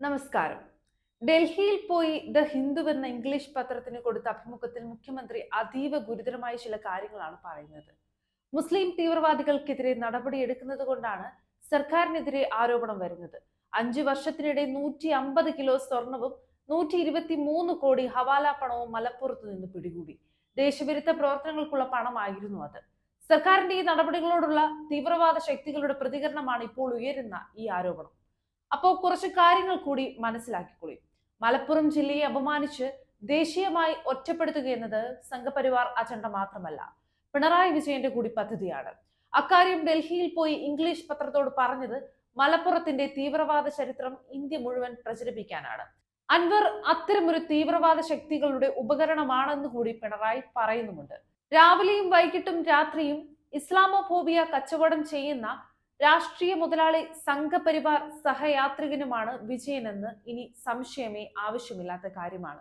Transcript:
നമസ്കാരം. ഡൽഹിയിൽ പോയി ദ ഹിന്ദു എന്ന ഇംഗ്ലീഷ് പത്രത്തിന് കൊടുത്ത അഭിമുഖത്തിൽ മുഖ്യമന്ത്രി അതീവ ഗുരുതരമായ ചില കാര്യങ്ങളാണ് പറയുന്നത്. മുസ്ലിം തീവ്രവാദികൾക്കെതിരെ നടപടിയെടുക്കുന്നത് കൊണ്ടാണ് സർക്കാരിനെതിരെ ആരോപണം വരുന്നത്. 5 വർഷത്തിനിടെ 150 കിലോ സ്വർണവും 123 കോടി ഹവാല പണവും മലപ്പുറത്ത് നിന്ന് പിടികൂടി. ദേശവിരുദ്ധ പ്രവർത്തനങ്ങൾക്കുള്ള പണമായിരുന്നു അത്. സർക്കാരിന്റെ ഈ നടപടികളോടുള്ള തീവ്രവാദ ശക്തികളുടെ പ്രതികരണമാണ് ഇപ്പോൾ ഉയരുന്ന ഈ ആരോപണം. അപ്പോൾ കുറച്ച് കാര്യങ്ങൾ കൂടി മനസ്സിലാക്കിക്കൊള്ളി. മലപ്പുറം ജില്ലയെ അപമാനിച്ച് ദേശീയമായി ഒറ്റപ്പെടുത്തുക എന്നത് സംഘപരിവാർ അജണ്ട മാത്രമല്ല, പിണറായി വിജയന്റെ കൂടി പദ്ധതിയാണ്. അക്കാര്യം ഡൽഹിയിൽ പോയി ഇംഗ്ലീഷ് പത്രത്തോട് പറഞ്ഞത് മലപ്പുറത്തിന്റെ തീവ്രവാദ ചരിത്രം ഇന്ത്യ മുഴുവൻ പ്രചരിപ്പിക്കാനാണ്. അൻവർ അത്തരമൊരു തീവ്രവാദ ശക്തികളുടെ ഉപകരണമാണെന്ന് കൂടി പിണറായി പറയുന്നുമുണ്ട്. രാവിലെയും വൈകിട്ടും രാത്രിയും ഇസ്ലാമോഫോബിയ കച്ചവടം ചെയ്യുന്ന രാഷ്ട്രീയ മുതലാളി സംഘപരിവാർ സഹയാത്രികനുമാണ് വിജയനെന്ന് ഇനി സംശയമേ ആവശ്യമില്ലാത്ത കാര്യമാണ്.